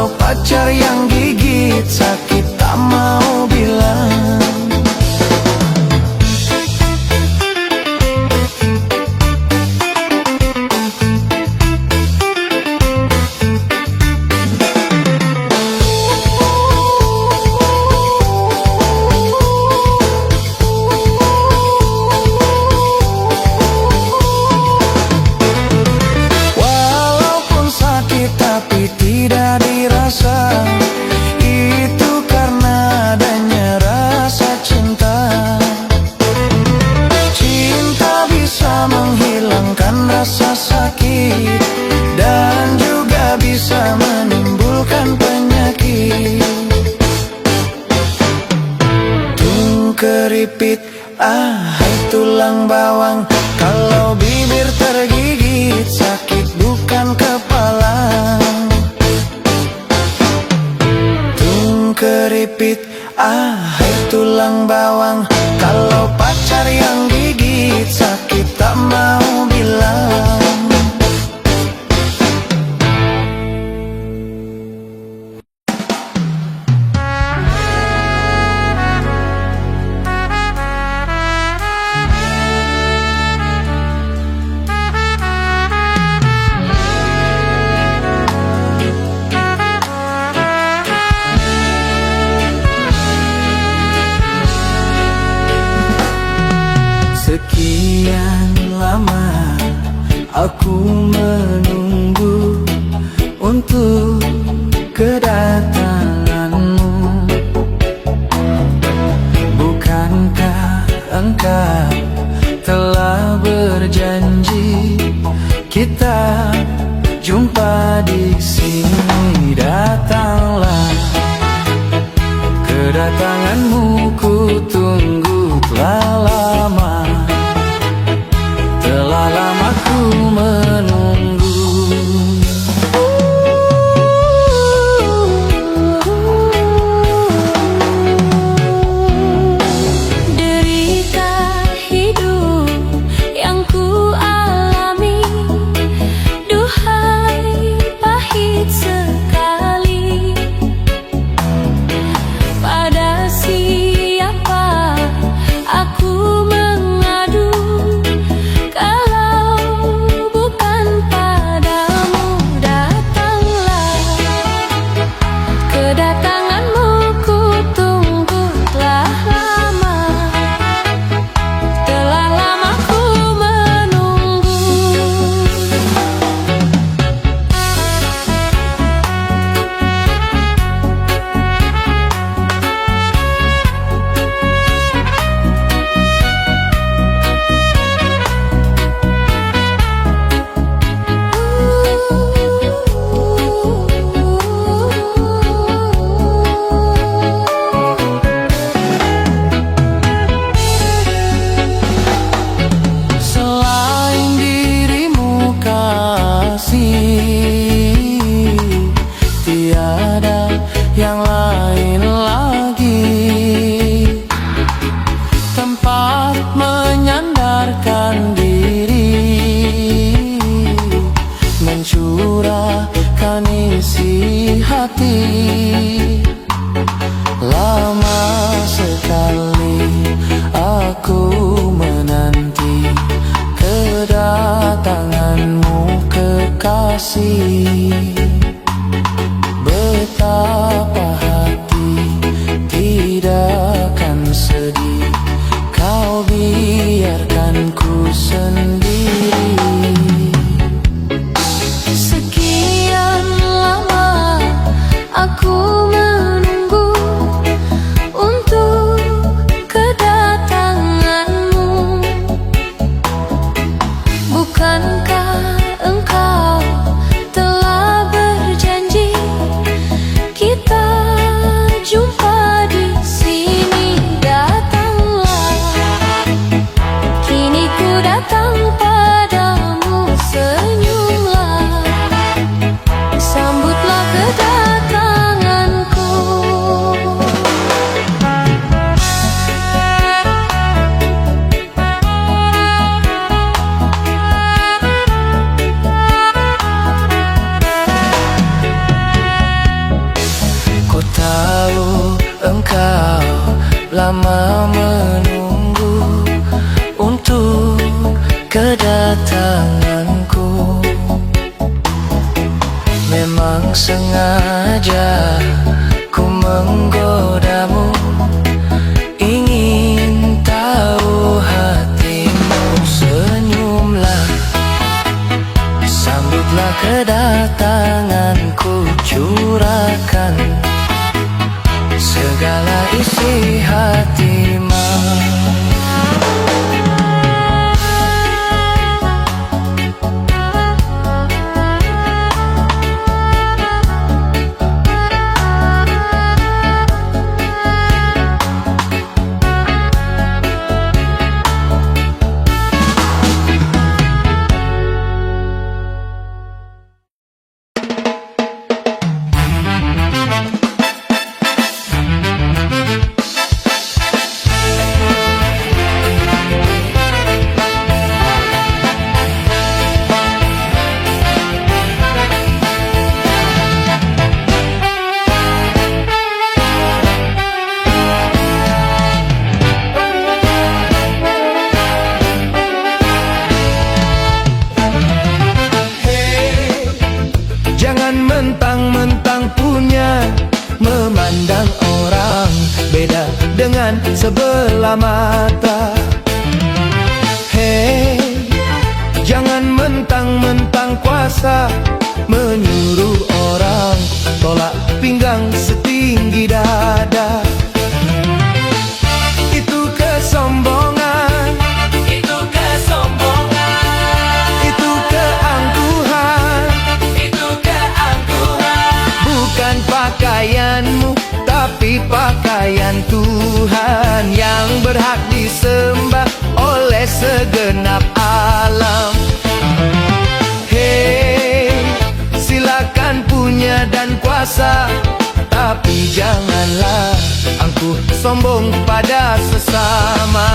Kalau pacar yang gigit sakit tak mau bilang. Walaupun sakit tapi tidak dirasa, itu karena adanya rasa cinta. Cinta bisa menghilangkan rasa sakit dan juga bisa menimbulkan penyakit. Keripit, hai tulang bawang. Kalau bibir tergigit sakit bukan kepala. Keripit, hai tulang bawang. Kalau pacar yang gigit sakit tak mau bilang. Sekian lama aku menunggu untuk kedatanganmu. Bukankah engkau telah berjanji kita jumpa di sini? Datanglah, kedatanganmu ku tunggu telah lama. Telah lama ku menunggu. Derita hidup yang ku alami, duhai pahit sekali. Pada siapa aku mengadu kalau bukan padamu? Datanglah, kedatanganmu ku tunggu telah lama. Telah lama ku menunggu. Selain dirimu kasih, tiada yang lain lagi. Tempat menyandarkan diri, mencurahkan isi hati. Lama sekali aku menanti kedatanganmu kekasih. Betapa hati tidak akan sedih kau biarkan ku sendiri. Sekian lama aku menunggu untuk kedatanganmu. Bukankah engkau telah lama menunggu untuk kedatanganku. Memang sengaja ku menggodamu, ingin tahu hatimu. Senyumlah, sambutlah kedatanganku, curahkan segala isi hatimu. Jangan mentang-mentang punya, memandang orang beda dengan sebelah mata. Hei, jangan mentang-mentang kuasa, menyuruh orang tolak pinggang setinggi dada. Itu kesombongan, itu kesombongan, itu keangkuhan, itu keangkuhan. Bukan pakaianmu, tapi pakaian Tuhan yang berhak disembah oleh segenap alam. Hei, silakan punya dan kuasa, tapi janganlah angkuh sombong pada sesama.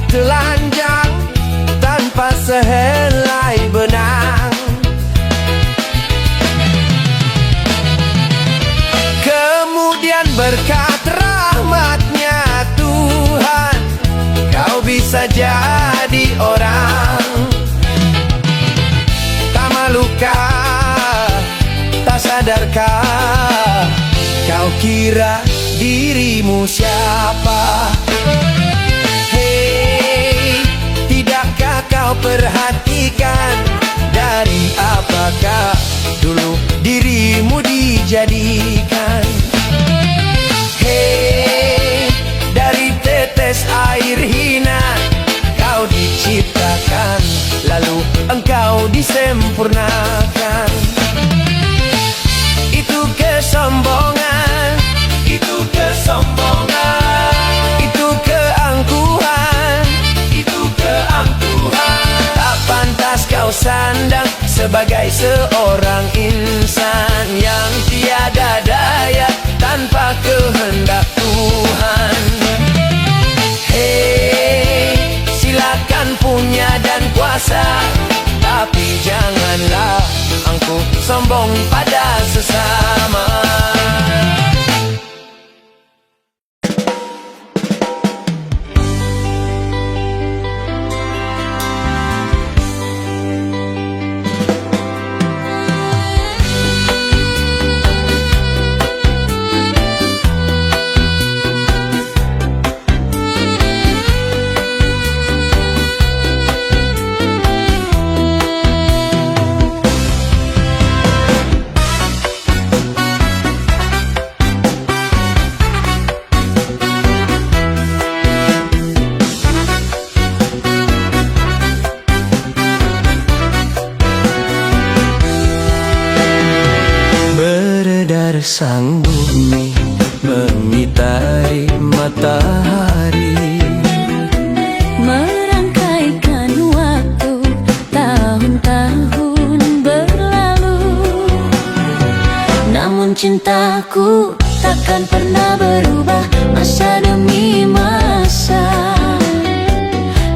Telanjang tanpa sehelai benang, kemudian berkat rahmatnya Tuhan kau bisa jadi orang. Tak malukah, tak sadarkah kau kira dirimu siapa? Kau perhatikan dari apakah dulu dirimu dijadikan. Hei, dari tetes air hina kau diciptakan, lalu engkau disempurnakan. Itu kesombongan, itu kesombongan, itu keangkuhan, itu keangkuhan. Tak pantas kau sandang sebagai seorang insan yang tiada daya tanpa kehendak Tuhan. Hei, silakan punya dan kuasa, tapi janganlah angkuh sombong pada sesama. sang bumi mengitari matahari, merangkaikan waktu tahun-tahun berlalu. Namun cintaku takkan pernah berubah, masa demi masa.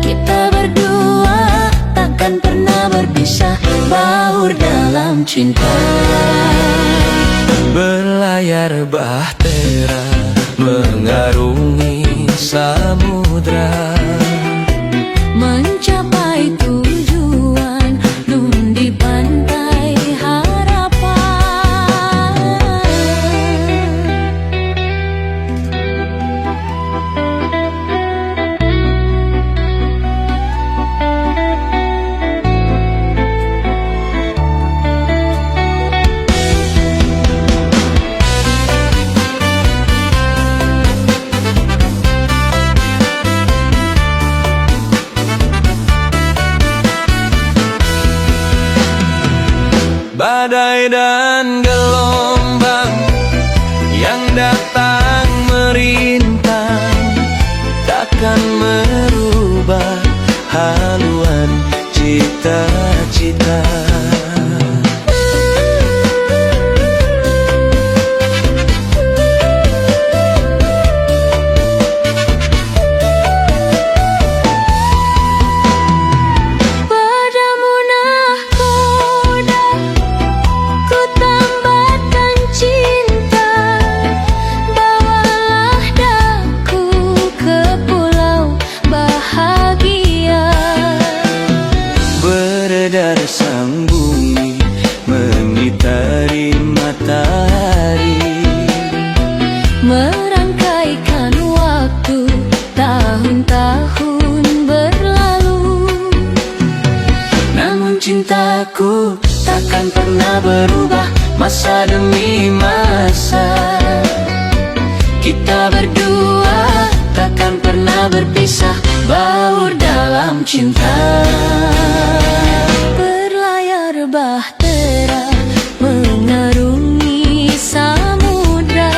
Kita berdua takkan pernah berpisah, baur dalam cinta. Berlayar bahtera mengarungi samudra, mencapai tujuan nun di pantai harapan. badai dan gelombang yang datang merintang takkan merubah haluan cita-cita. Beredar sang bumi mengitari matahari, merangkaikan waktu tahun-tahun berlalu. namun cintaku takkan pernah berubah, masa demi masa. Kita berdua takkan pernah berpisah, baur dalam cinta. Berlayar bahtera mengarungi samudra,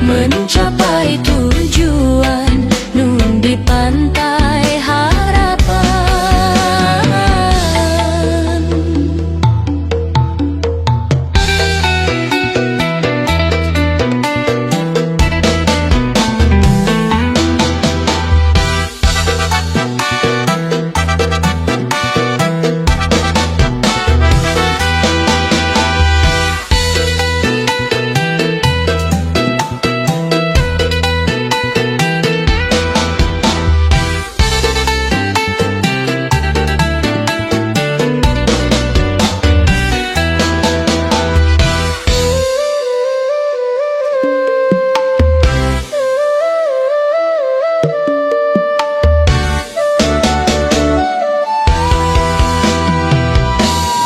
mencapai tujuan nun di pantai harapan.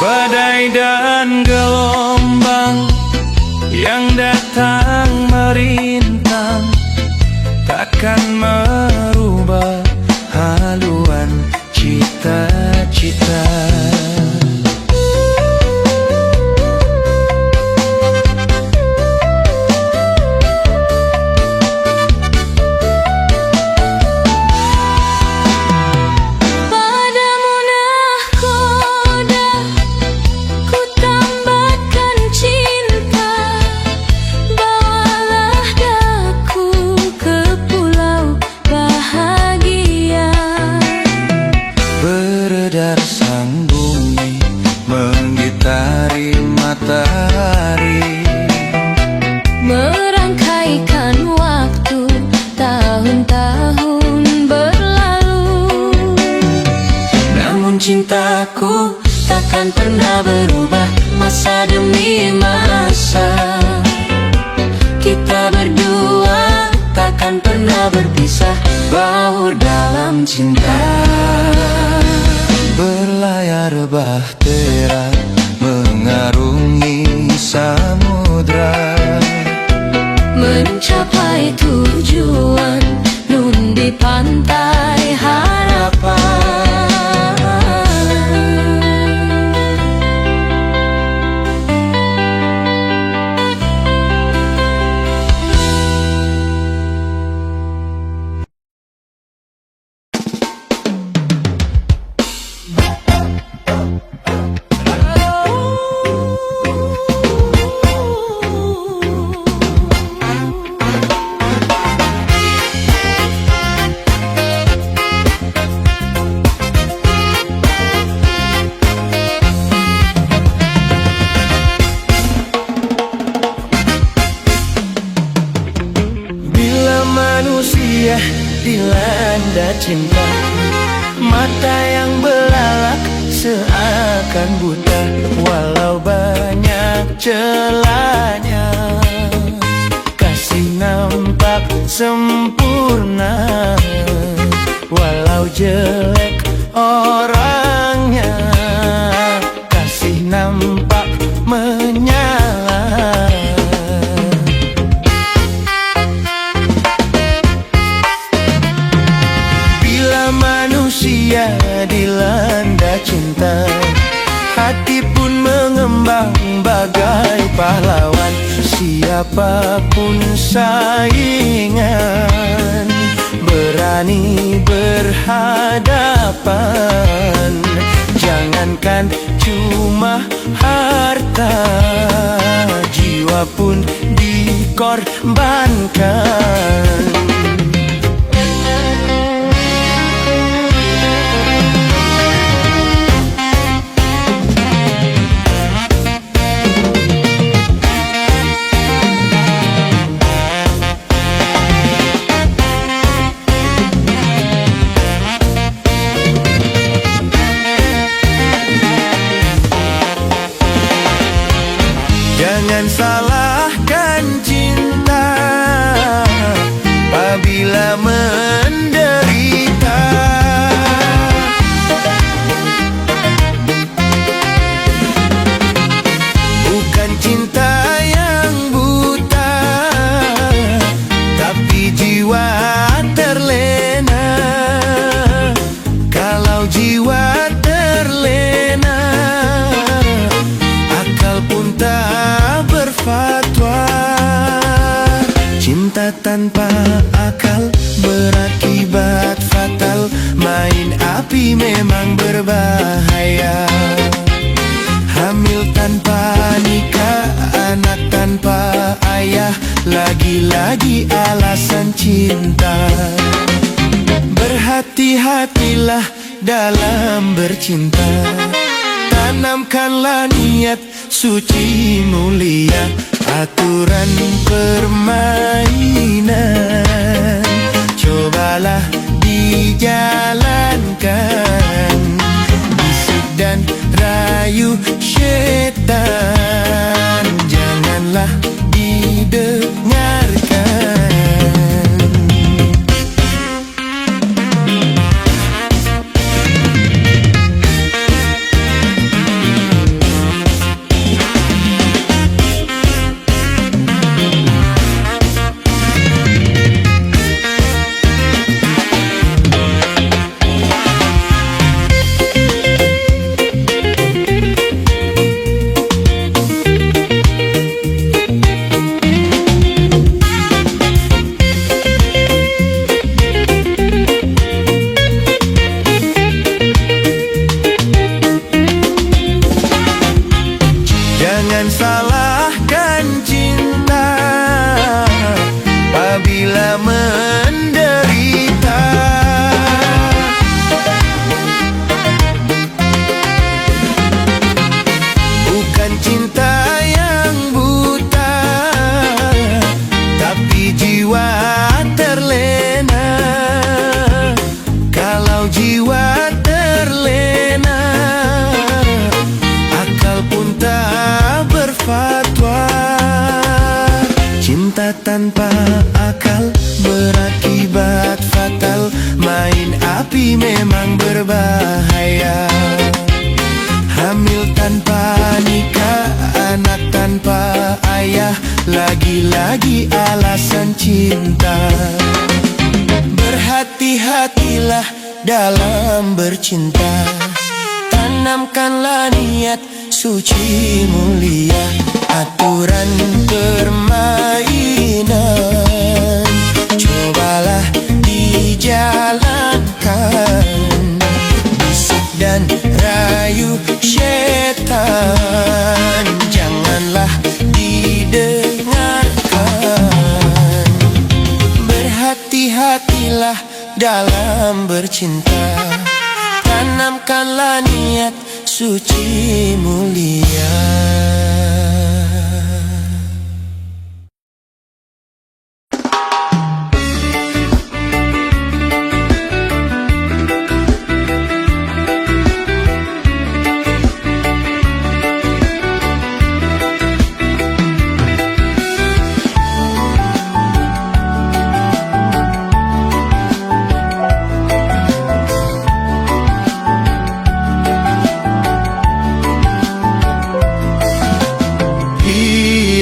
Badai dan gelombang yang datang merintang takkan merubah haluan cita-cita. Beredar sang bumi mengitari matahari, merangkaikan waktu tahun-tahun berlalu. namun cintaku takkan pernah berubah, masa demi masa. Kita berdua takkan pernah berpisah, baur dalam cinta. Berlayar bahtera mengarungi samudra, mencapai tujuan nun di pantai harapan. dilanda cinta. Mata yang belalak seakan buta, walau banyak celahnya. Kasih nampak sempurna, walau jelek orangnya. Kasih nampak menyala. Bila manusia dilanda cinta, hati pun mengembang bagai pahlawan. Siapapun saingan, berani berhadapan. Jangankan cuma harta, jiwa pun dikorbankan. Jangan salahkan cinta apabila menderita. Bukan cinta yang buta, tapi jiwa terlena. Kalau jiwa terlena, akal pun tak berfatwa. Cinta tanpa akal berakibat fatal. Main api memang berbahaya. Hamil tanpa nikah, anak tanpa ayah, lagi-lagi alasan cinta. Berhati-hatilah dalam bercinta. Tanamkanlah niat suci mulia, aturan permainan cobalah dijalankan. Bisik dan rayu setan janganlah didengarkan. Jangan salahkan cinta apabila menderita. Bukan cinta yang buta, tapi jiwa terlena. Kalau jiwa terlena, akal pun tak berfatwa. Cinta tanpa akal berakibat fatal. Main api memang berbahaya. Hamil tanpa nikah, anak tanpa ayah, lagi-lagi alasan cinta. Berhati-hatilah dalam bercinta. Tanamkanlah niat suci mulia, aturan permainan cobalah dijalankan. Bisik dan rayu setan janganlah didengarkan. Berhati-hatilah dalam bercinta. Tanamkanlah niat suci mulia.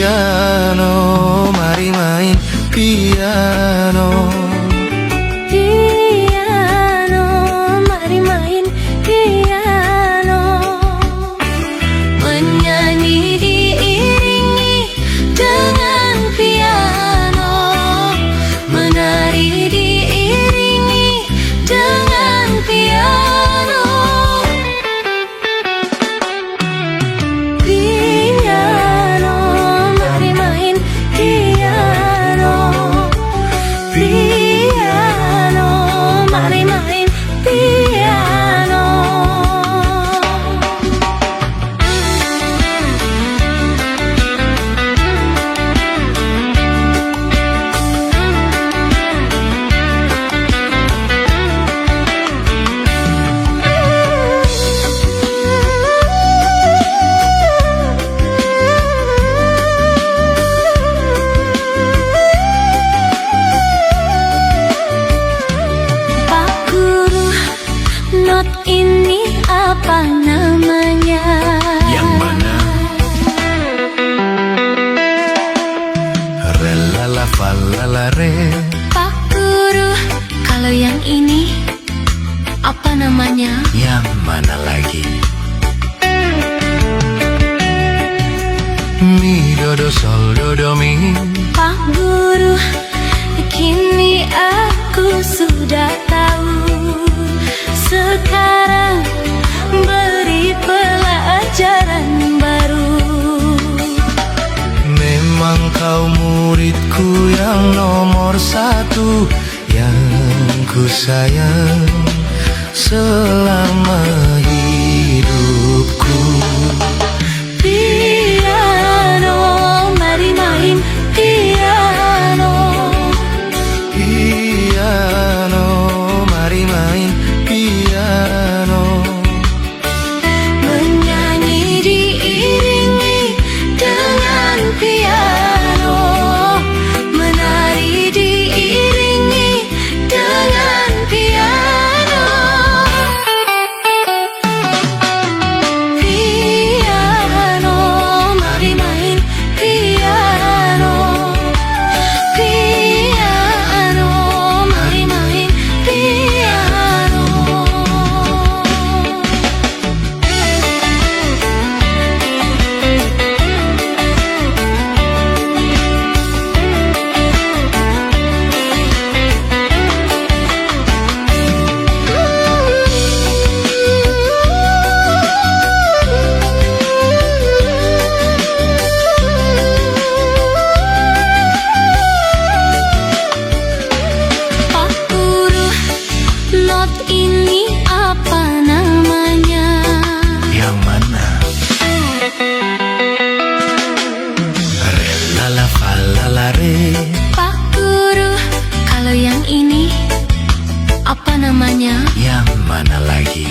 Piano, mari main piano. Piano, mari main piano. Menyanyi diiringi dengan piano. Menari diiringi dengan piano. Piano, mari main piano. Piano, mari main piano. Pak Guru, not ini apa namanya? Yang mana? Re la la fa la la re. Pak Guru, kalau yang ini apa namanya? Yang mana lagi? Mi do do sol do do mi. Pak Guru, kini aku sudah tahu. Sekarang beri pelajaran baru. Memang kau muridku yang nomor satu, yang ku sayang selama hidupku. Piano, mari main piano. Piano, mari main piano. Menyanyi diiringi dengan piano. Menari diiringi dengan piano. Piano, mari main piano. Piano, mari main piano. Pak Guru, not ini apa namanya? Yang mana? Re la la fa la la re. Pak Guru, kalau yang ini apa namanya? Yang mana lagi?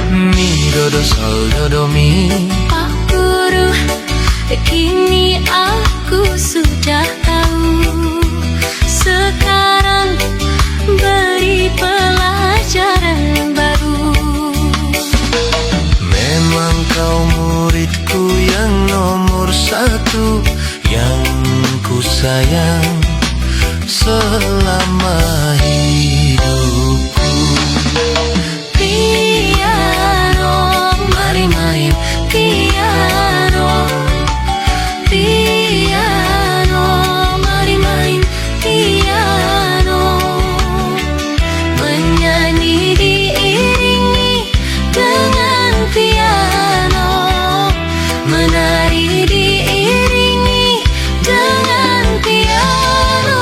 Mi do do sol do do mi. Pak Guru, kini aku sudah tahu. Sekarang beri pelajaran baru. Memang kau muridku yang nomor satu, yang ku sayang selama hidupku. Piano, mari main piano. Piano, mari main piano. Menyanyi diiringi dengan piano. Menari diiringi dengan piano.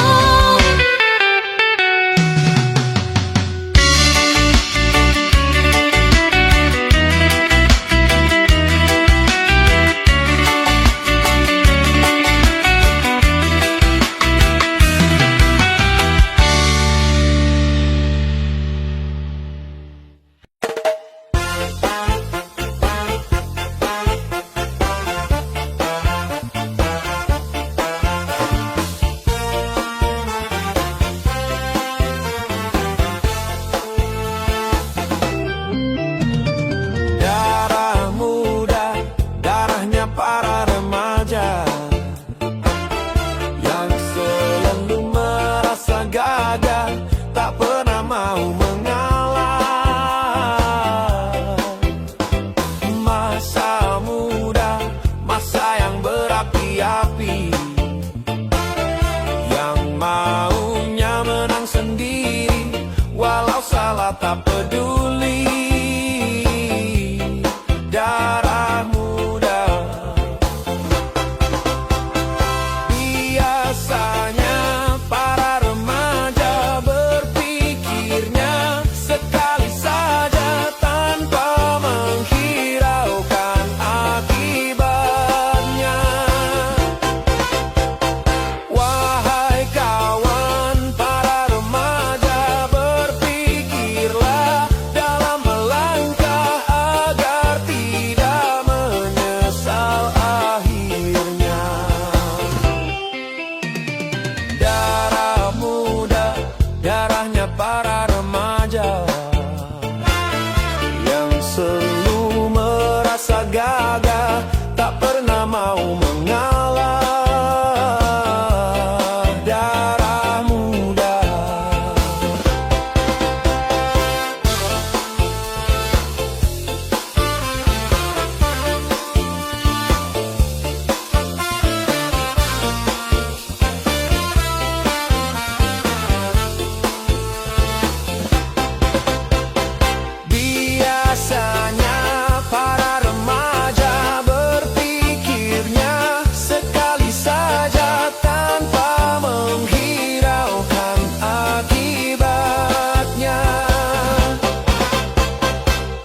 peduli. Darah muda. Biasanya para remaja berpikirnya sekali saja tanpa menghiraukan akibatnya. Wahai kawan para remaja, berpikirlah dalam melangkah agar tidak menyesal akhirnya. Darah muda, darahnya para remaja yang selalu merasa gagah, tak pernah mau mengalah. Darah muda. Biasanya para remaja berpikirnya sekali saja tanpa menghiraukan akibatnya.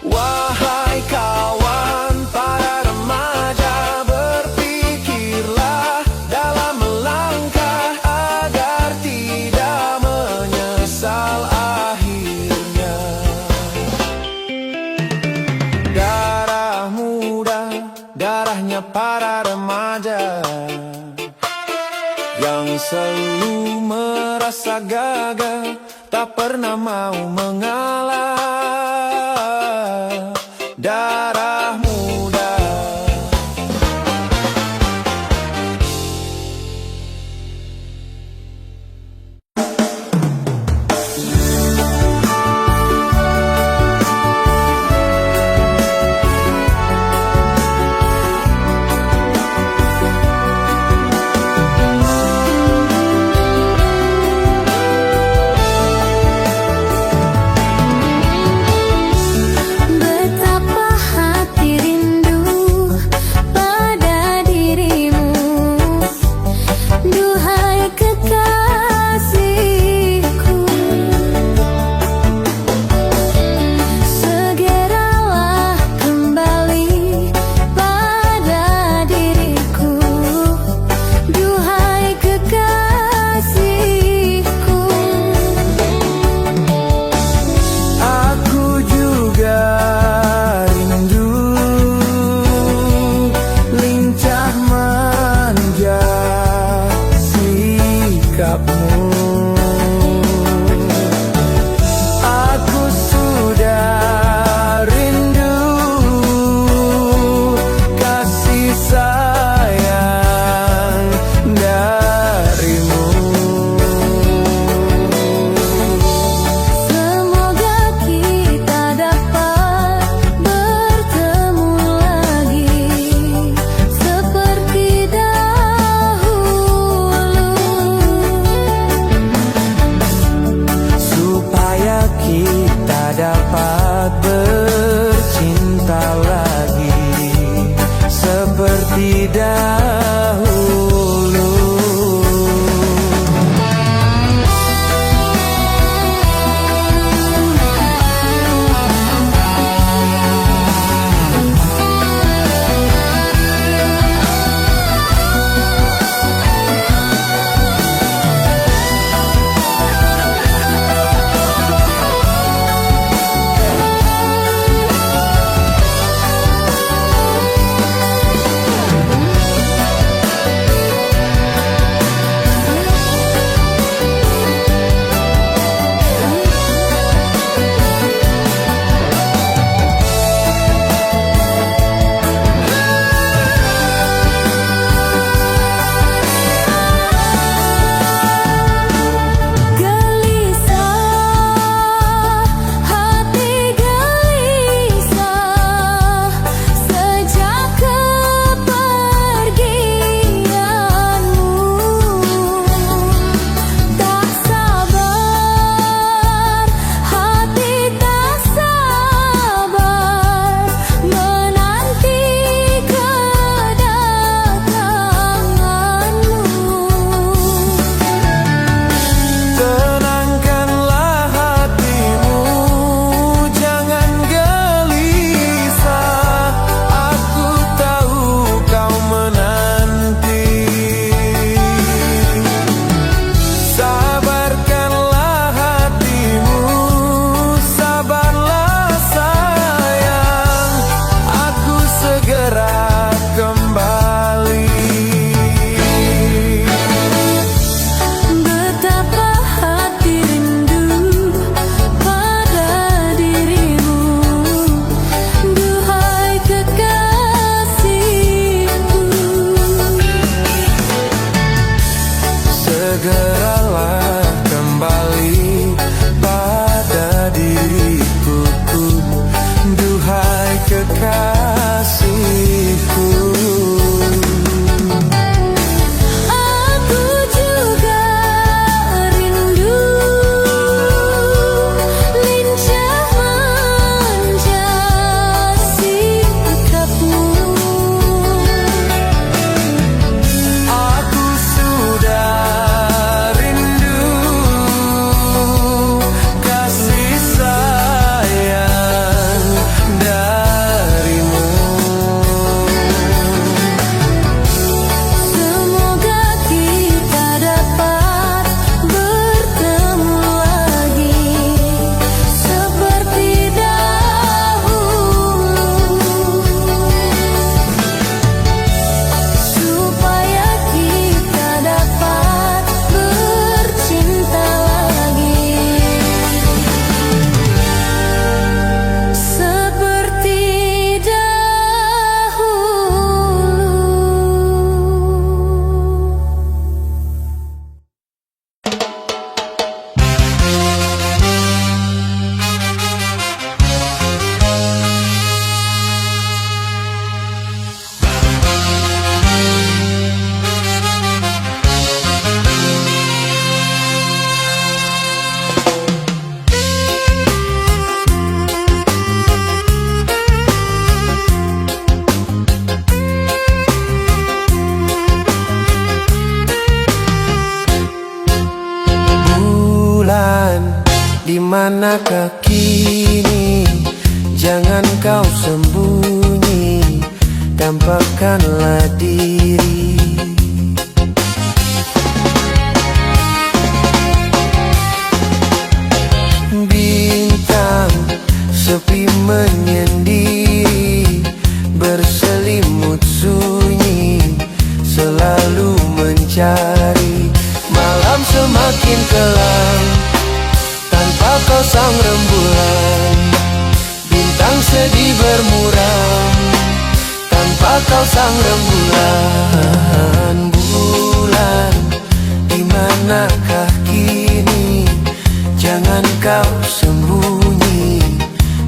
Wahai kawan para remaja, berpikirlah dalam melangkah agar tidak menyesal akhirnya. Darah muda, darahnya para remaja yang selalu merasa gagah, tak pernah mau mengalah. Darah muda. Betapa hati rindu pada dirimu, duhai kekasihku. Segeralah kembali pada diriku, duhai kekasihku. Aku juga rindu lincah manja sikapmu. Aku sudah rindu kasih sayang darimu. Semoga kita dapat bertemu lagi seperti dahulu, supaya kita dapat bercinta lagi seperti dahulu. manakah kini? Jangan kau sembunyi, tampakkanlah diri. Bintang sepi menyendiri, berselimut sunyi, selalu mencari. Malam semakin kelam, tanpa kau sang rembulan. Bintang sedih bermuram, tanpa kau sang rembulan. Bulan, di manakah kini? Jangan kau sembunyi,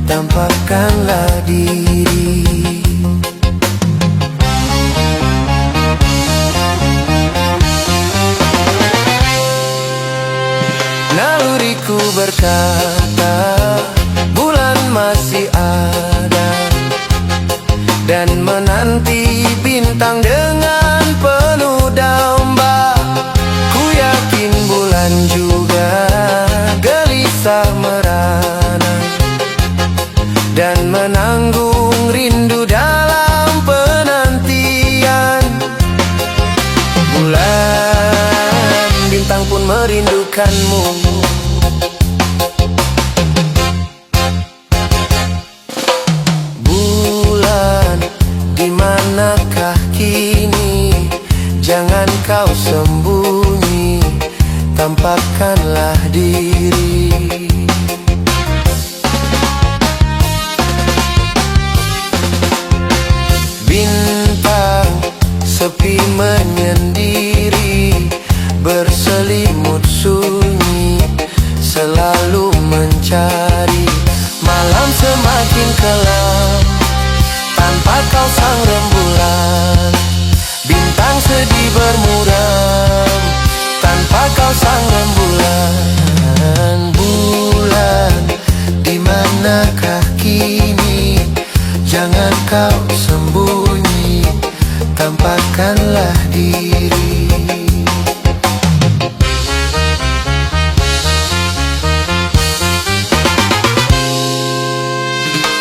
tampakkanlah diri. Naluriku berkata, bulan masih ada, dan menanti bintang dengan penuh damba. Ku yakin bulan juga gelisah merana, dan menanggung rindu dalam penantian. Bulan, bintang pun merindukanmu. Bulan, di manakah kini? Jangan kau sembunyi, tampakkanlah diri. Bintang sepi menyendiri, berselimut sunyi, selalu mencari. Malam semakin kelam, tanpa kau sang rembulan. Bintang sedih bermuram, tanpa kau sang rembulan. Bulan, di manakah kini? Jangan kau sembunyi, tampakkanlah diri.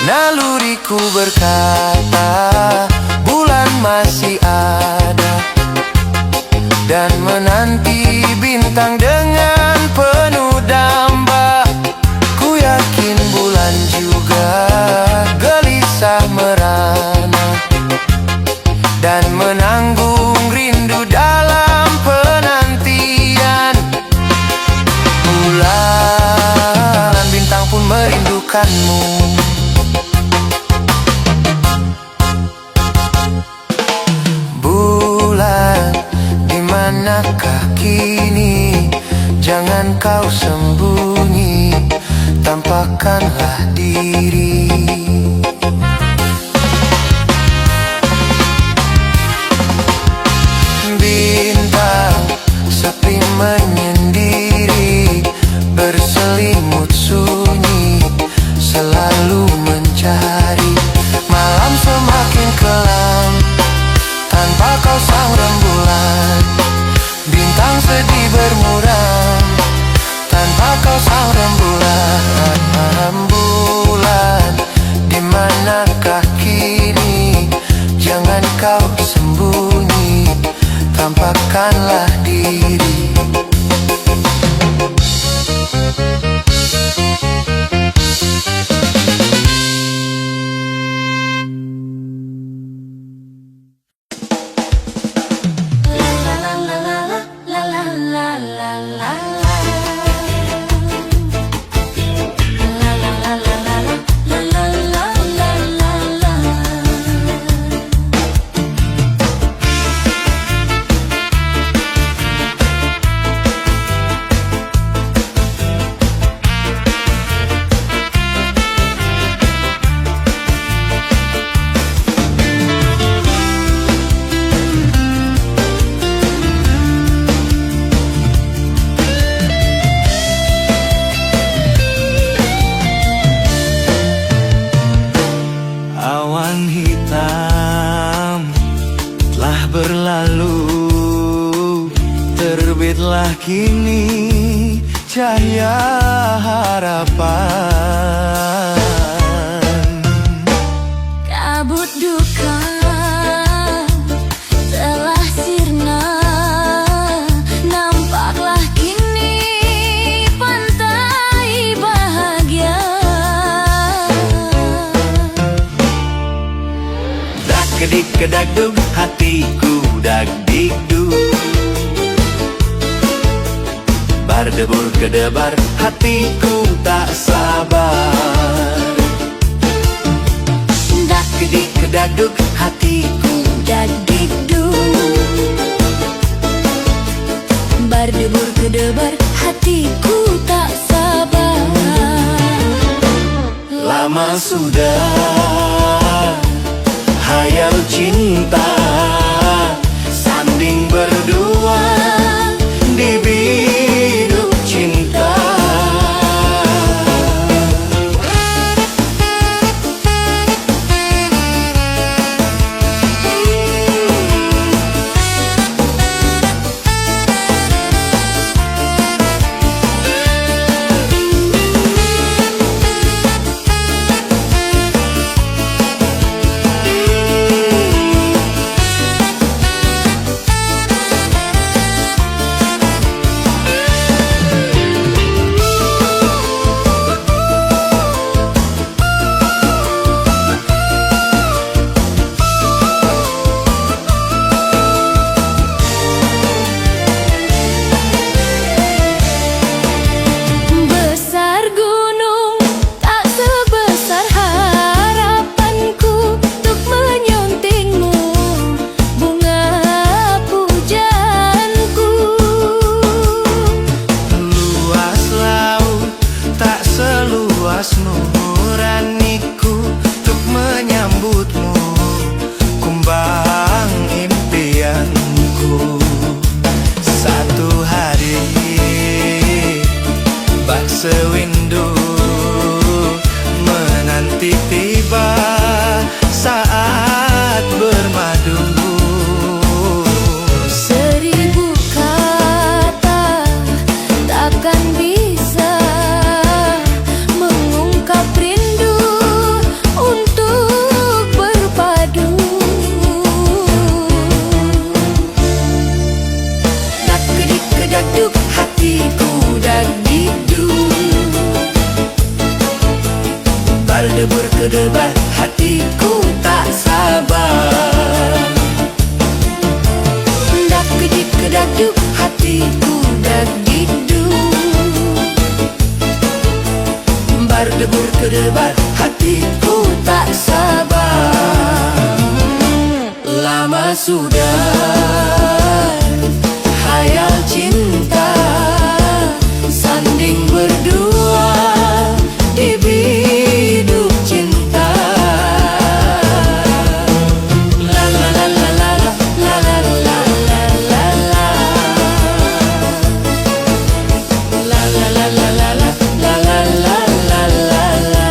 Naluriku berkata, bulan masih ada, dan menanti bintang dengan penuh damba. Ku yakin bulan juga gelisah merana, dan menanggung rindu dalam penantian. Bulan, bintang pun merindukanmu. Bulan, di manakah kini? Jangan kau sembunyi, tampakkanlah diri. Bintang sepi menyendiri, berselimut sunyi, selalu mencari. Malam semakin kelam, tanpa kau sang rembulan. Bintang sedih bermuram, tanpa kau sang rembulan. Bulan, di manakah kini? Jangan kau sembunyi, tampakkanlah diri. berlalu, terbitlah kini cahaya harapan. Kabut duka telah sirna, nampaklah kini pantai bahagia. Dak kedik kedagdug hatiku dak dikduk, berdebur kedebar hatiku tak sabar. Dak Kedik kedagdug hatiku dak dikduk, berdebur kedebar hatiku tak sabar. lama sudah hayal cinta sanding berdua di biduk cinta. Besar gunung tak sebesar harapanku untuk menyuntingmu bunga pujaanku. Luas laut tak seluas nuraniku untuk menyambutmu kumbang impianku. Satu hari bak sewindu menanti tiba saat bermadu. Seribu kata takkan bisa mengungkap rindu untuk berpadu. Dak kedik kedagdug hatiku dak dikduk, berdebur kedebar hatiku tak sabar. Dak kedik kedagdug Hatiku dak dikduk, berdebur kedebar hatiku tak sabar. Lama sudah hayal cinta sanding berdua di biduk cinta. La la la la la la la la la la la la. La la la la la la la la la la la.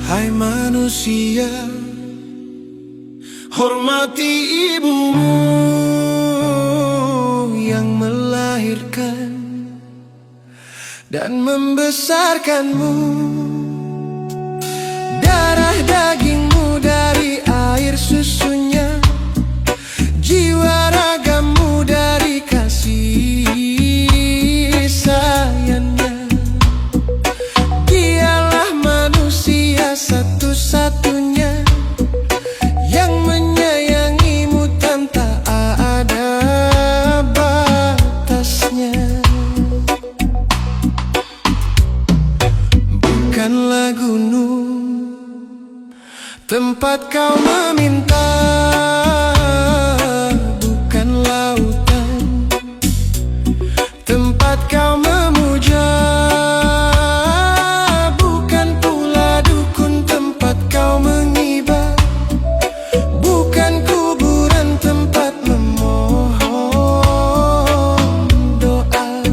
Hai manusia, hormati ibumu yang melahirkan dan membesarkanmu. Darah dagingmu dari air susunya, jiwa ragamu dari kasih sayangnya. Dialah manusia satu-satunya yang menyayangimu tanpa ada batasnya. Tempat kau meminta bukan lautan, tempat kau memuja bukan pula dukun, tempat kau mengibar bukan kuburan, tempat memohon doa.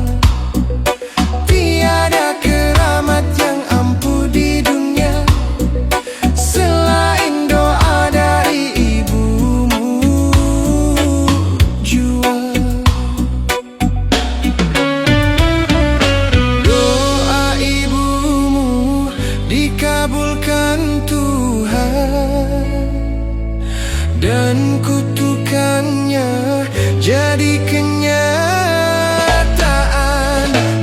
Tiada keramat yang ampuh di dunia selain doa dari ibumu jua. Doa ibumu dikabulkan Tuhan, dan kutukannya jadi kenyataan.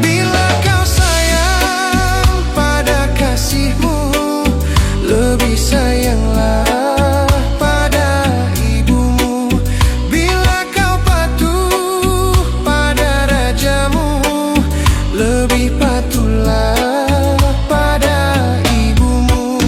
Bila kau sayang pada kasihmu, lebih sayanglah pada ibumu. Bila kau patuh pada rajamu, lebih patuhlah pada ibumu.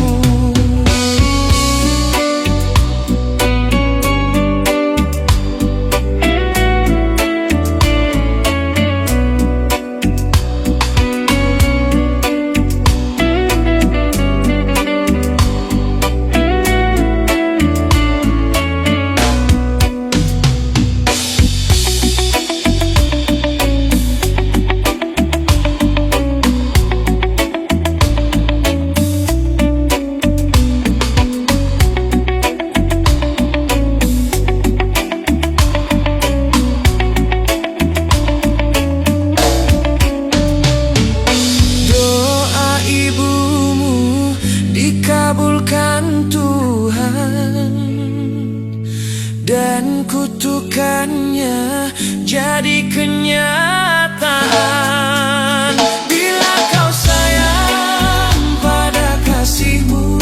Doa ibumu dikabulkan Tuhan, dan kutukannya jadi kenyataan. Bila kau sayang pada kasihmu,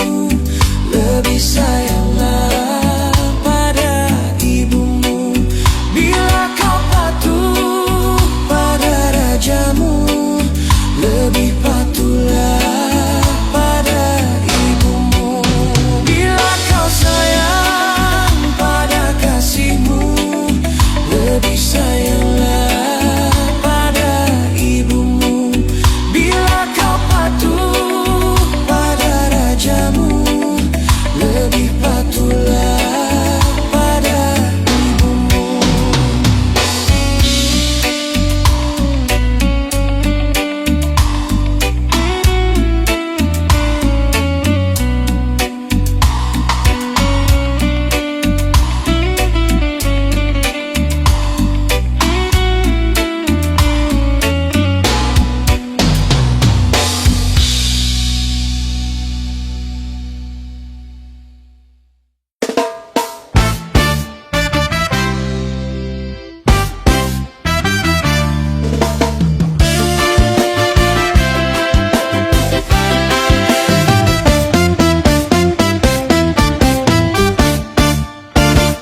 lebih sayanglah pada ibumu. Bila kau patuh pada rajamu, lebih patuhlah pada ibumu. Bila kau sayang pada kasihmu, lebih sayanglah pada ibumu. Bila kau patuh pada rajamu, lebih patuhlah pada ibumu.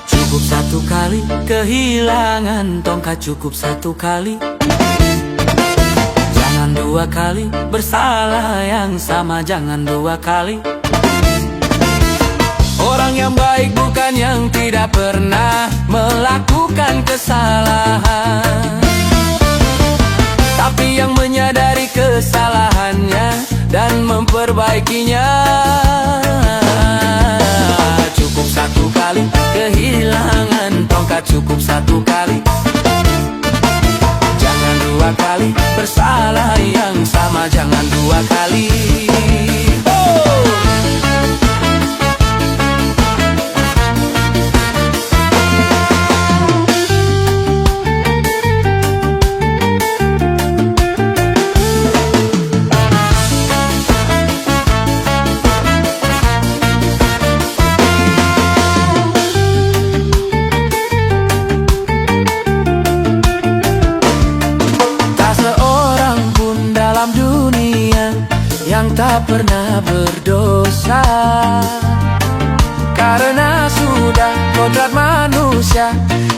Cukup satu kali kehilangan tongkat, cukup satu kali. Jangan dua kali bersalah yang sama, jangan dua kali. Orang yang baik bukan yang tidak pernah melakukan kesalahan, tapi yang menyadari kesalahannya dan memperbaikinya. Cukup satu kali kehilangan tongkat, cukup satu kali. Jangan dua kali bersalah yang sama, jangan dua kali. Yang tak pernah berdosa, karena sudah kodrat manusia,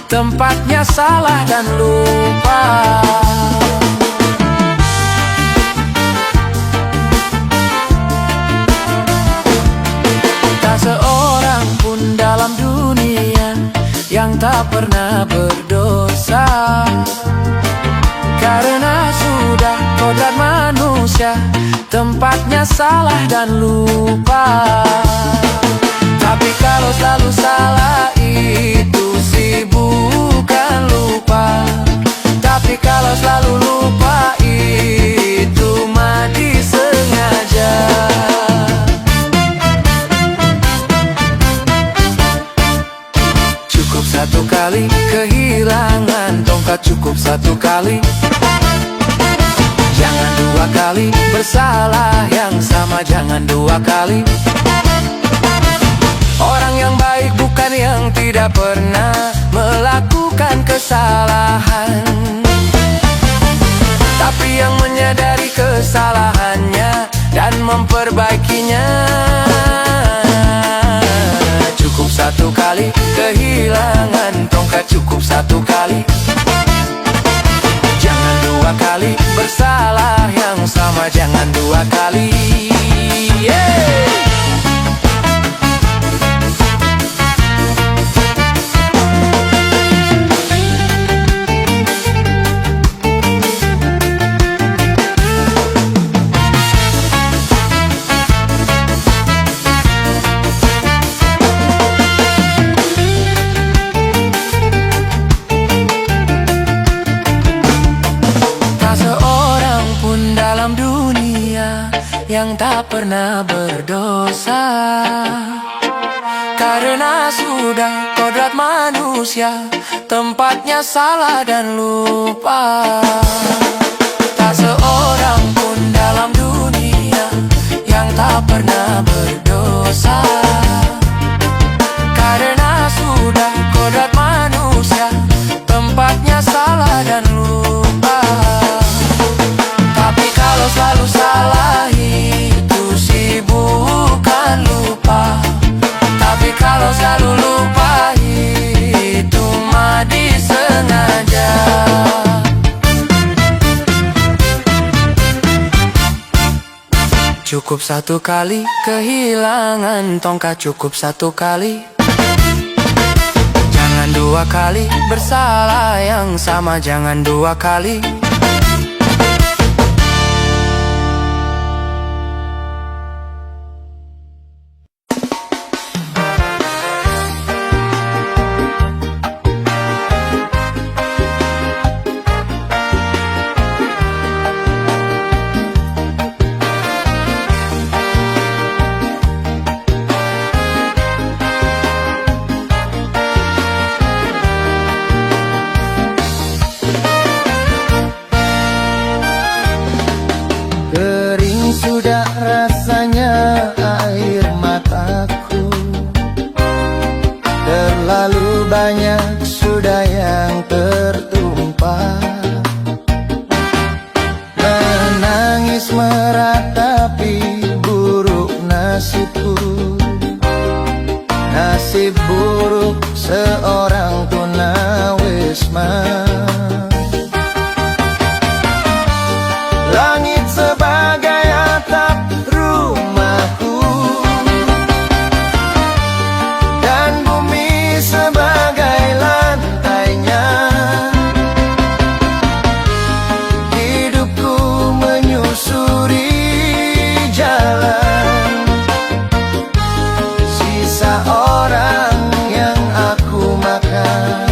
tempatnya salah dan lupa. Tak seorang pernah berdosa, karena sudah kodrat manusia, tempatnya salah dan lupa. Tapi kalau selalu salah itu sih bukan lupa. Tapi kalau selalu lupa itu mah disengaja. Cukup satu kali kehilangan tongkat, cukup satu kali. Jangan dua kali bersalah yang sama, jangan dua kali. Orang yang baik bukan yang tidak pernah melakukan kesalahan, tapi yang menyadari kesalahannya dan memperbaikinya. Cukup satu kali kehilangan tongkat, cukup satu kali. Jangan dua kali bersalah yang sama, jangan dua kali. Yang tak pernah berdosa, karena sudah kodrat manusia, tempatnya salah dan lupa. Tak seorang pun dalam dunia yang tak pernah berdosa, karena sudah kodrat manusia, tempatnya salah dan lupa. Tapi kalau selalu salah itu sih bukan lupa. Tapi kalau selalu lupa itu mah disengaja. Cukup satu kali kehilangan tongkat, cukup satu kali. Jangan dua kali bersalah yang sama, jangan dua kali. Sudah rasanya air mataku, terlalu banyak sudah yang tertumpah. Menangis meratapi buruk nasibku, nasib buruk seorang tunawisma. Langit sebagai atap rumahku, dan bumi sebagai lantainya. Hidupku menyusuri jalan sisa orang yang aku makan.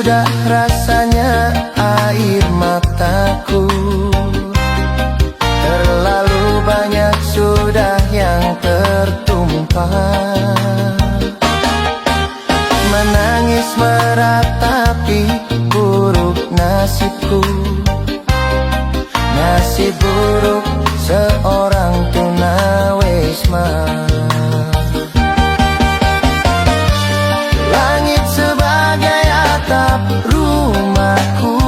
sudah rasanya air mataku. Terlalu banyak sudah yang tertumpah. Menangis meratapi buruk nasibku, nasib buruk seorang tunawisma. Langit sebagai atap rumahku,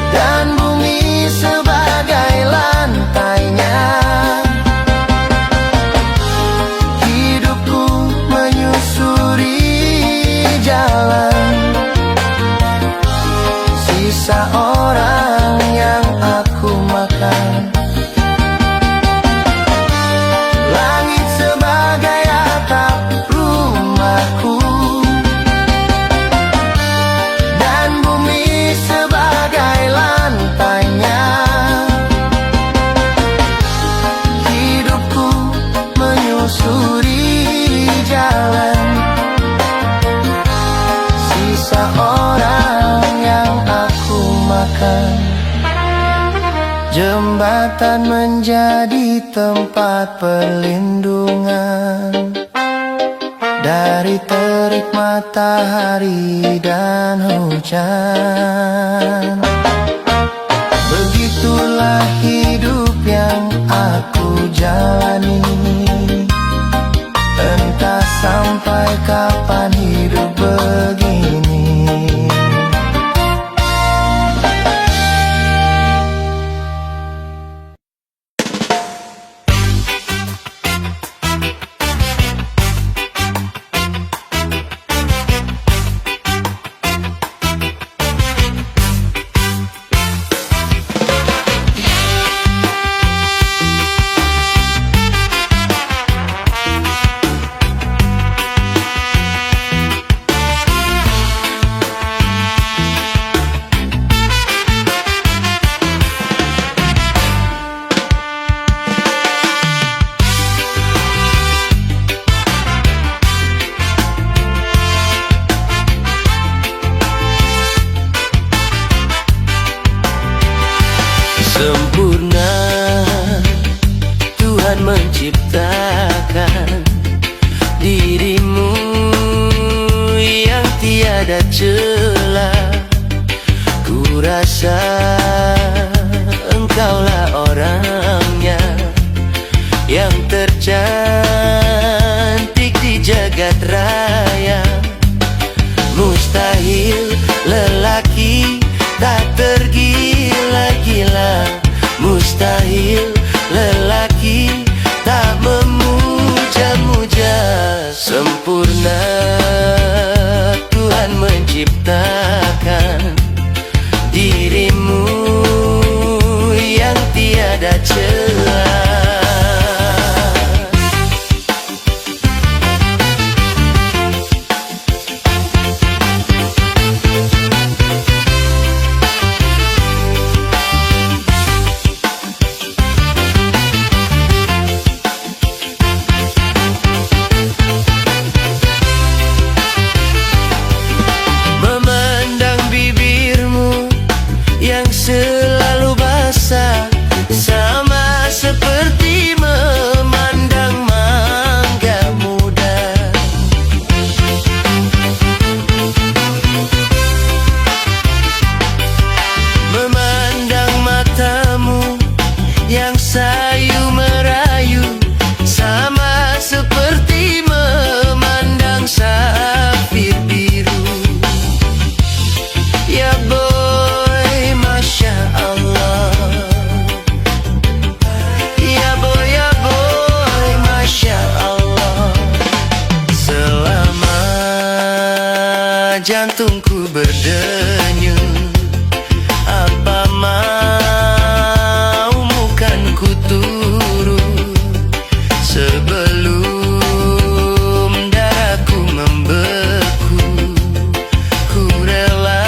dan bumi sebagai lantainya. Hidupku menyusuri jalan sisa orang yang aku makan. Langit sebagai atap rumahku, dan bumi sebagai lantainya. Hidupku menyusuri jalan sisa orang yang aku makan. Jembatan menjadi tempat perlindungan dari terik matahari dan hujan. Begitulah hidup yang aku jalani. Entah sampai kapan hidup begini. Sempurna Tuhan menciptakan dirimu yang tiada celah. Ku rasa engkaulah orangnya yang tercantik di jagat raya. Mustahil lelaki tak tergila-gila, mustahil lelaki tak memuja-muja. Sempurna Tuhan menciptakan dirimu yang tiada celah. Selalu basah, sama seperti memandang mangga muda. Memandang matamu yang sayu merayu, sama seperti memandang safir biru. Ya Masya Allah, ya boy, Masya Allah. Selama jantungku berdenyut, apa maumu kan ku turut sebelum darahku membeku. Ku rela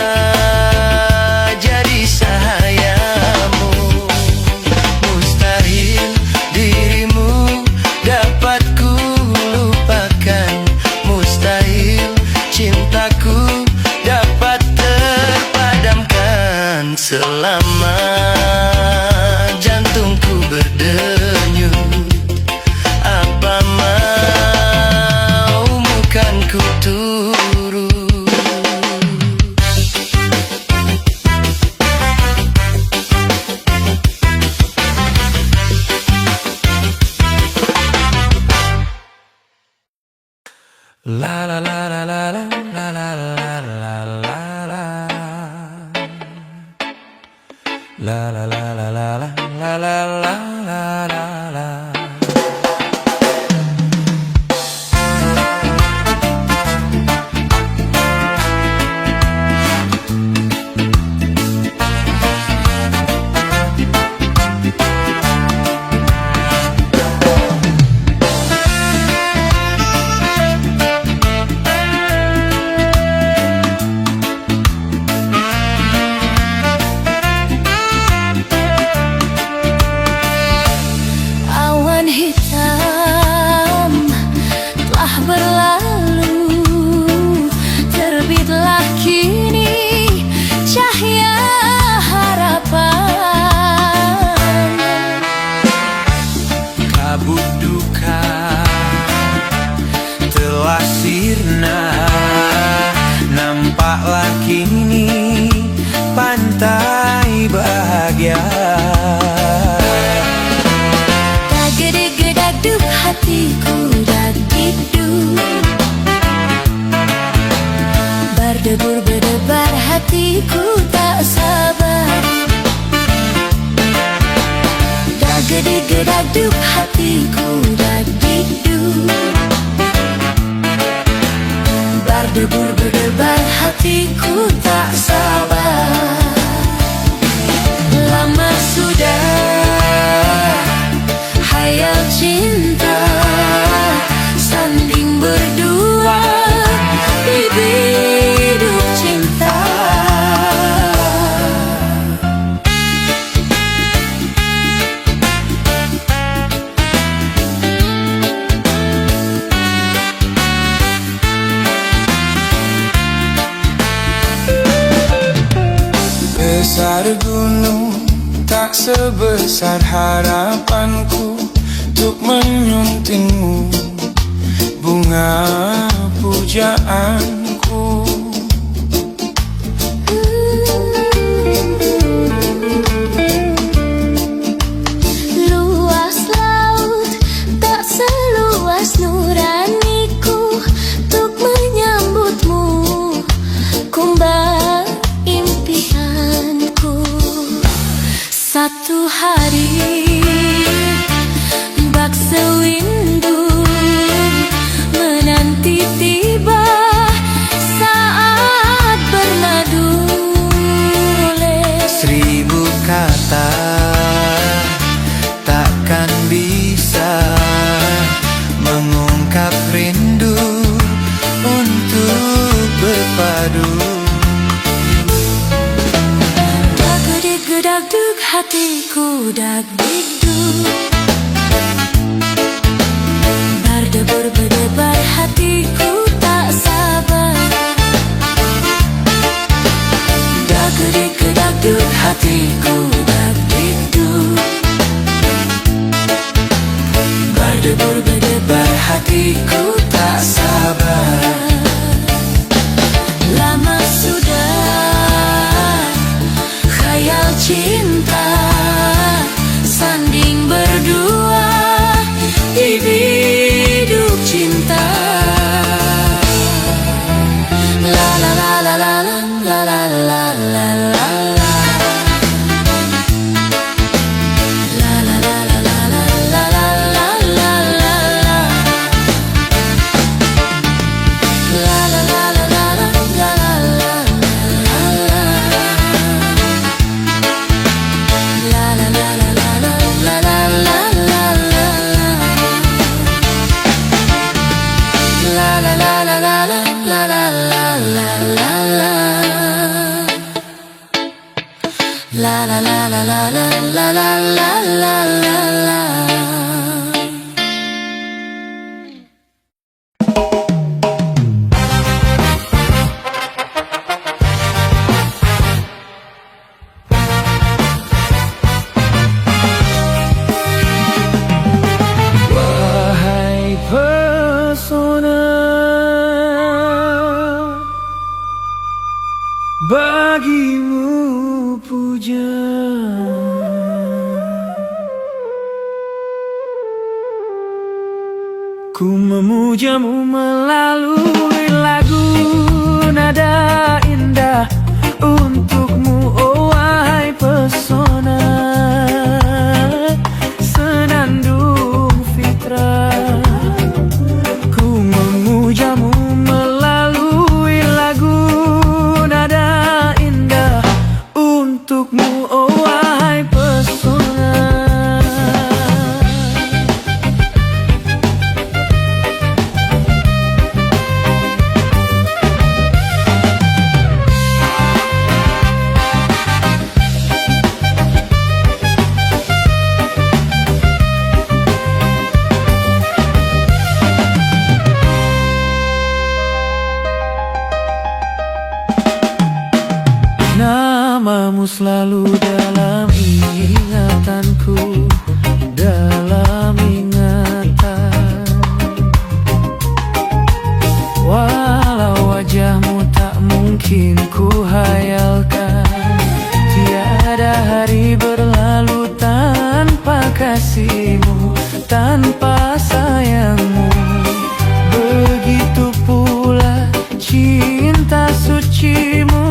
cinta selama jantungku berdenyut. Apa maumu kan ku turut. La la la la la la la la la la la la. La la la la la la la la la la la. Awan hitam telah berlalu, terbitlah kini cahaya harapan. Kabut duka telah sirna, nampaklah kini pantai bahagia. Dagedeg-gedagdug hatiku dagdikduk, berdebur berdebar hatiku tak sabar. Dagedeg-gedagdug hatiku dagdikduk, berdebur berdebar hatiku tak sabar. Lama sudah hayal cinta sanding berdua di biduk cinta. Besar gunung tak sebesar harapanku untuk menyuntingmu, bunga pujaanku. Luas laut tak seluas nuraniku untuk menyambutmu, kumbang impianku. Satu hari bak sewindu menanti tiba saat bernadu oleh. Seribu kata takkan bisa mengungkap rindu untuk berpadu. Dagedeg-gedagdug hatiku dagdikduk, berdebur berdebar hatiku tak sabar. Dagedeg-gedagdug hatiku dagdikduk, Berdebur berdebar hatiku tak sabar. lama sudah khayal cinta sanding berdua di biduk cinta. La la la la la la la la la la la. La la la la la la la la la la la la. La la la la la la la la la la. La la la la la la la la la la la. La la la la la la la la la la la la. La la la la la la la la la la la la. bagimu puja. Ku memujamu melalui lagu nada indah untukmu, oh wahai pesona senandung fitrah. Ku memujamu melalui lagu nada indah untukmu, oh wahai pesona. Namamu selalu dalam ingatanku, dalam ingatan. Walau wajahmu tak mungkin ku hayalkan, tiada hari berlalu tanpa kasihmu, tanpa sayangmu. Begitu pula cinta sucimu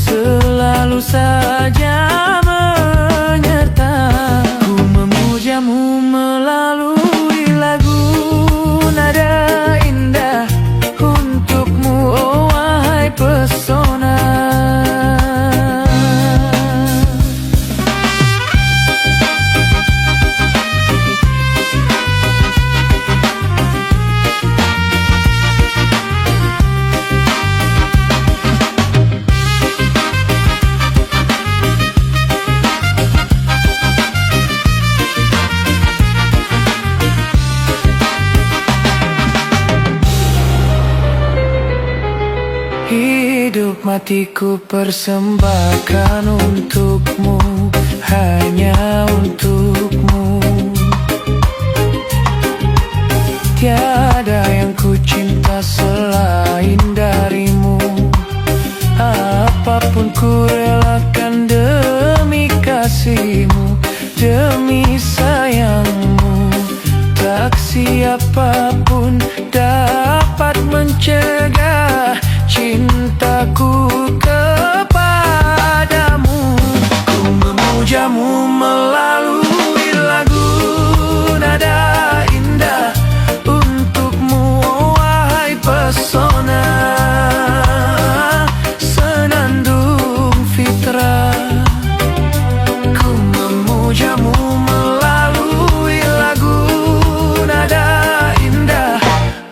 selalu saja menyertai. Ku memujamu melalui lagu nada indah untukmu, oh wahai pesona. Hidup matiku persembahkan untukmu, hanya untukmu. Tiada yang ku cinta selain darimu. Apapun ku relakan demi kasihmu, demi sayangmu. Tak siapapun dapat mencegah cintaku kepadamu. Ku memujamu melalui lagu nada indah untukmu, oh wahai pesona senandung fitrah. Ku memujamu melalui lagu nada indah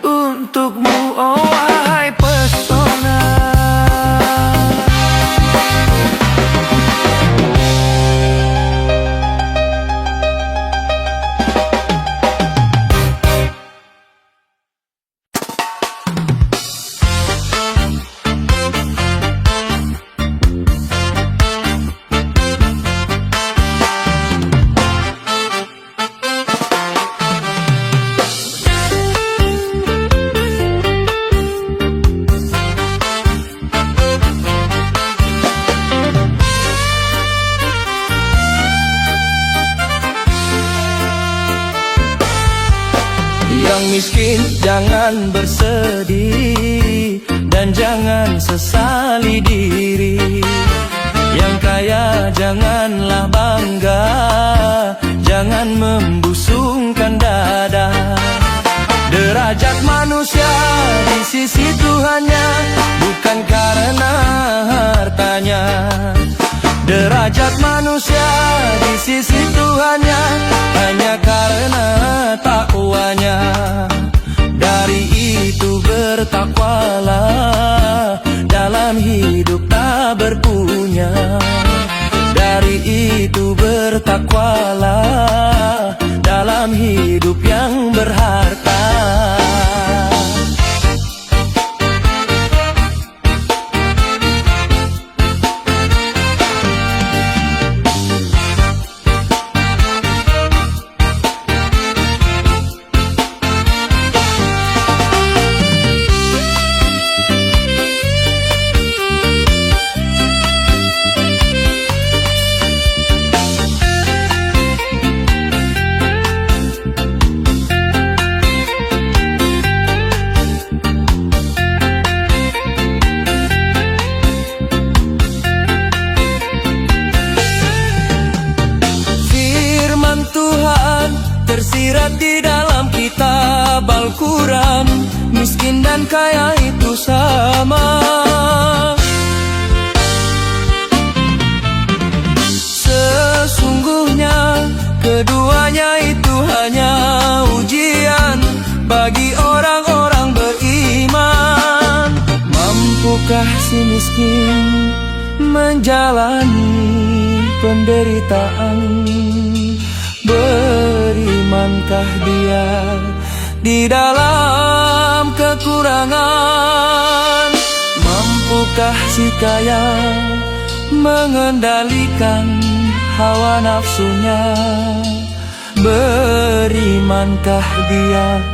untukmu, oh wahai pesona. Yang miskin jangan bersedih dan jangan sesali diri. Yang kaya janganlah bangga, jangan membusungkan dada. Derajat manusia di sisi Tuhannya bukan karena hartanya. Derajat manusia di sisi Tuhannya hanya karena takwanya. Dari itu bertakwalah dalam hidup tak berpunya. Dari itu bertakwalah dalam hidup yang berharta. dan kaya itu sama. Sesungguhnya keduanya itu hanya ujian bagi orang-orang beriman. Mampukah si miskin menjalani penderitaan? Berimankah dia di dalam kekurangan? Mampukah si kaya mengendalikan hawa nafsunya? Berimankah dia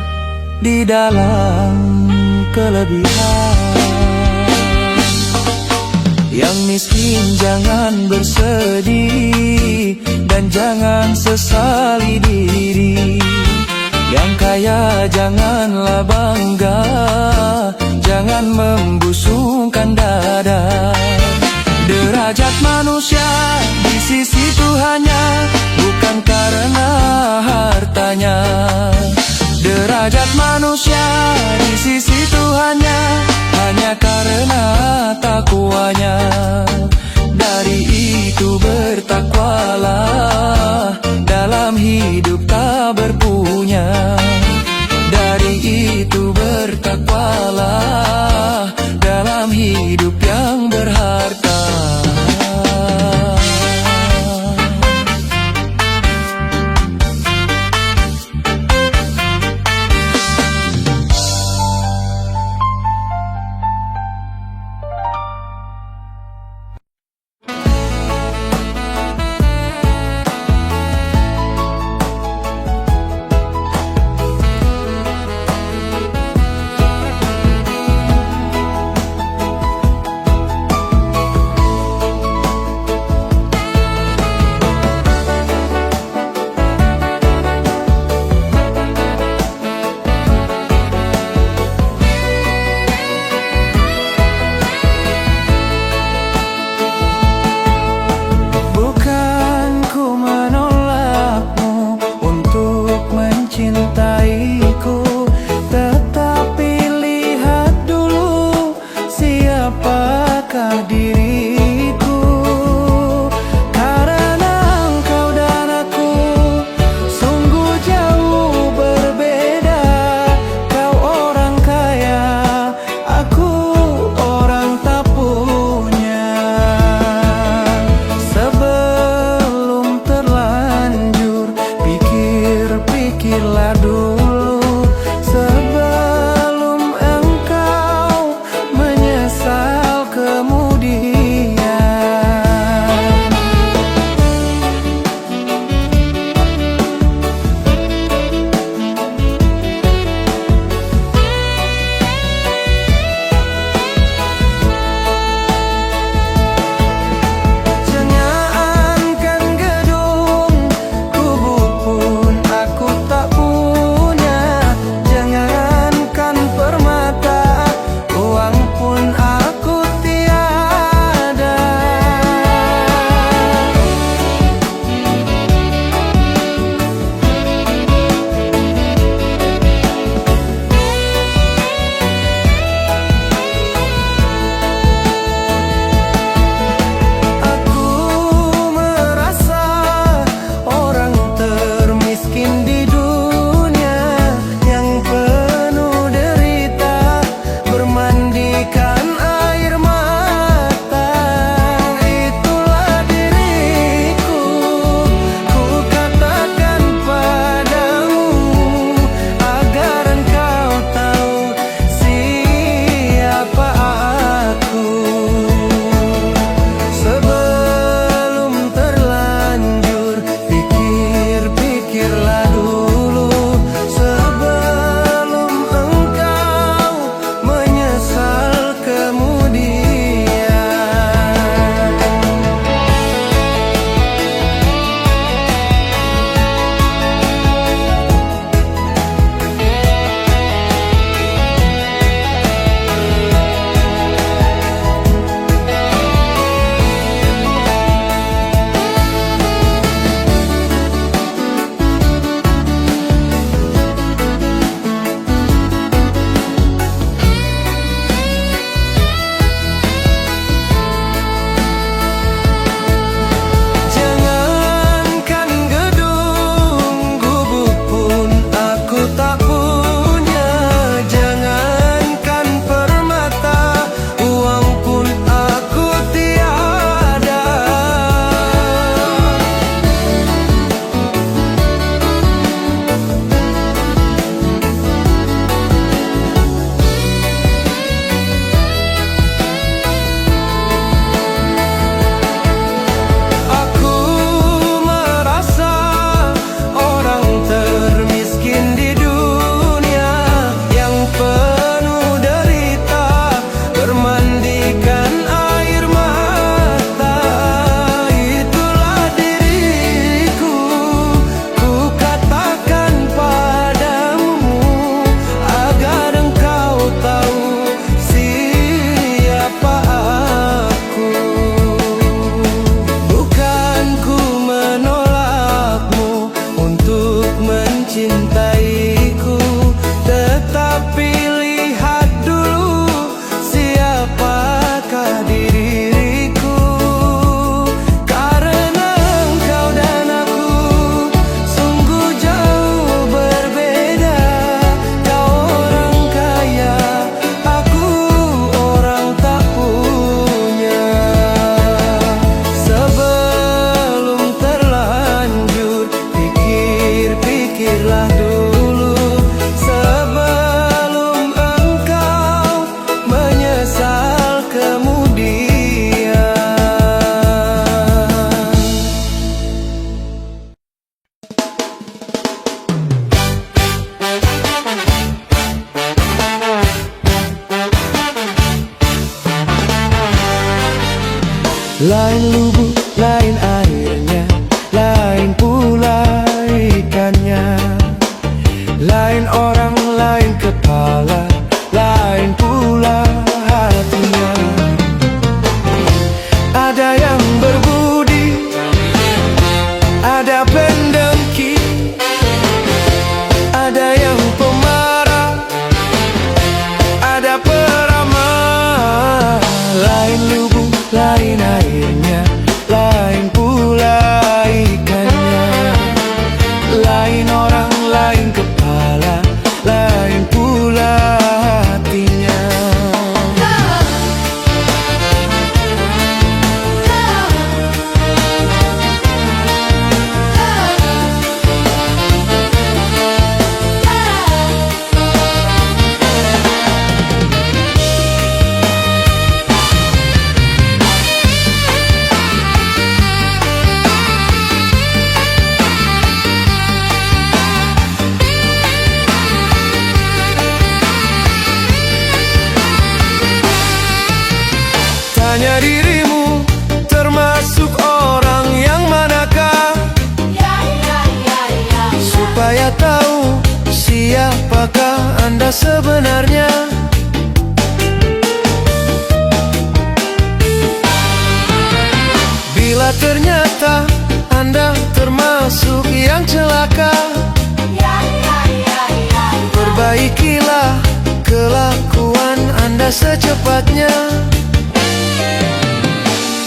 di dalam kelebihan? Yang miskin jangan bersedih dan jangan sesali diri. Yang kaya janganlah bangga, jangan membusungkan dada. Derajat manusia di sisi Tuhannya bukan karena hartanya. Derajat manusia di sisi Tuhannya hanya karena takwanya. Dari itu bertakwalah dalam hidup tak berpunya. Dari itu bertakwalah dalam hidup yang berharta. Sebelum engkau menyesal kemudian. termandikan air mata. Itulah diriku, ku katakan padamu agar engkau tahu siapa aku. Bukan ku menolakmu untuk mencintaiku, tetapi lihat dulu siapakah diriku. Karena engkau dan aku sungguh jauh berbeda. Kau orang kaya, aku orang tak punya. Sebelum terlanjur, pikir-pikirlah dulu sebelum engkau menyesal kemudian. Lain lubuk, lain airnya, lain pula ikannya. Lain orang, lain kepala, lain pula hatinya. Ada yang berbudi, ada pendengki, ada yang pemarah, ada peramah. Lain lubuk, lain airnya, lain pula ikannya. Lain orang, lain kepala, lain pula hatinya. Tanya dirimu, termasuk orang yang manakah? Supaya tahu siapakah Anda sebenarnya. Bila ternyata Anda termasuk yang celaka, perbaikilah kelakuan Anda secepatnya.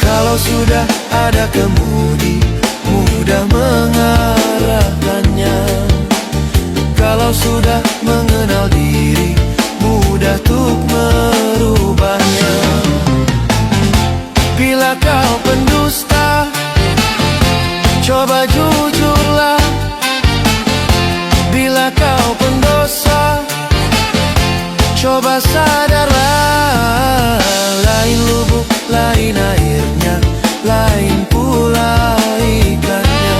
Kalau sudah ada kemudi, mudah mengarahkannya. Kalau sudah mengenal diri, mudah untuk merubahnya. Bila kau pendusta, coba jujurlah. Bila kau pendosa, coba sadarlah. Lain lubuk, lain airnya, lain pula ikannya.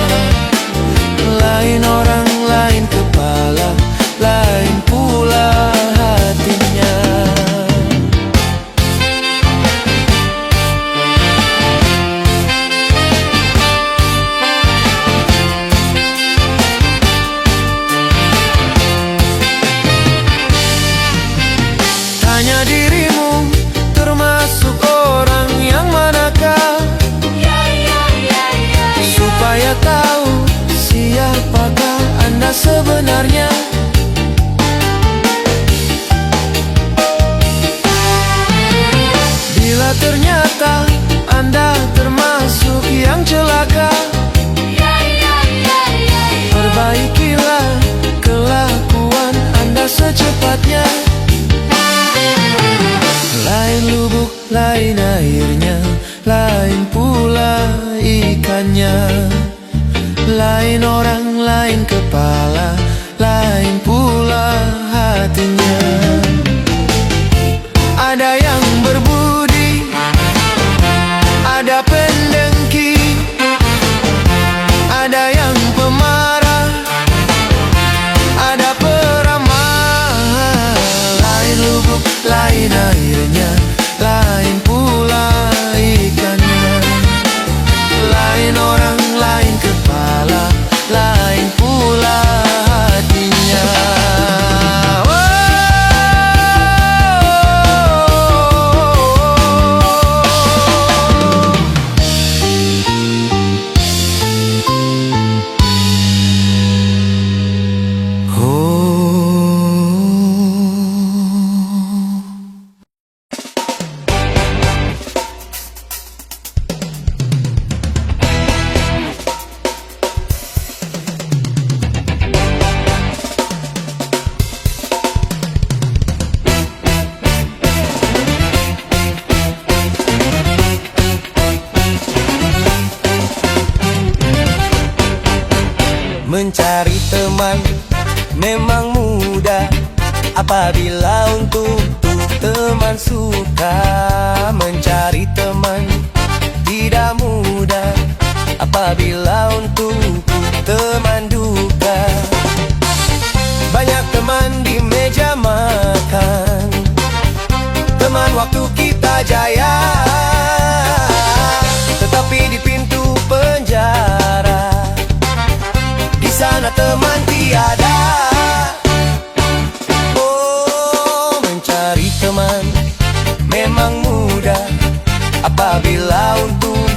Lain orang, lain kepala, lain pula hatinya. Tanya dirimu, termasuk orang yang manakah? Supaya tahu siapakah Anda sebenarnya. Bila ternyata Anda termasuk yang celaka, perbaikilah kelakuan Anda secepatnya. Lain lubuk, lain airnya, lain pula ikannya. Lain orang, lain kepala, lain pula hatinya. Ada yang berbudi, ada pendengki, ada yang pemarah, ada peramah. Lain lubuk, lain airnya, Apabila untuk teman suka mencari teman tidak mudah. Apabila untuk teman duka, banyak teman di meja makan, teman waktu kita jaya, tetapi di pintu penjara, di sana teman tiada. Oh, mencari teman memang mudah. Apabila untuk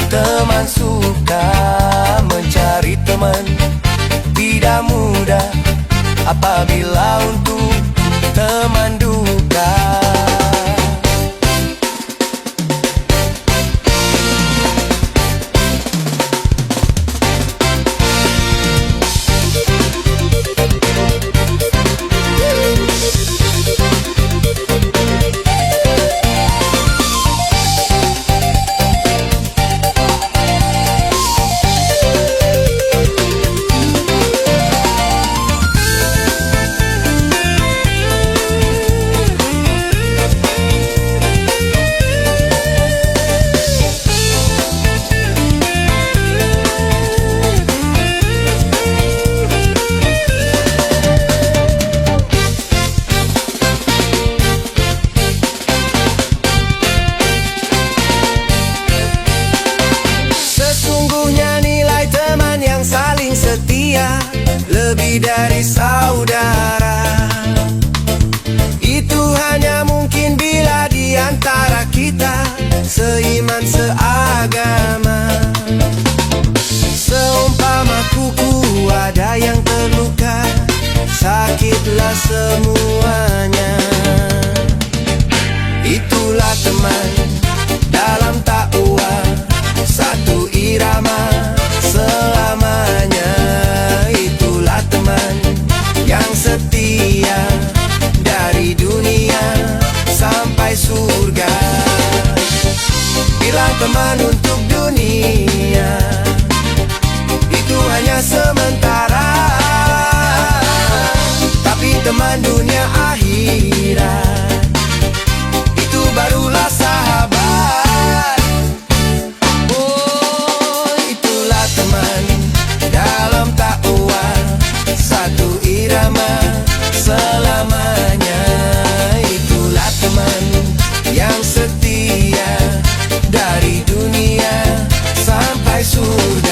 teman suka mencari teman tidak mudah. Apabila untuk teman duka, saling setia lebih dari saudara. Itu hanya mungkin bila di antara kita seiman seagama. Seumpama kuku ada yang terluka, sakitlah semuanya. Itulah teman dalam takwa, satu irama selamanya. Itulah teman yang setia dari dunia sampai surga. Bilang teman untuk dunia itu hanya sementara, tapi teman dunia akhirat itu barulah sahabat. Teman dalam takwa, satu irama selamanya. Itulah teman yang setia dari dunia sampai surga.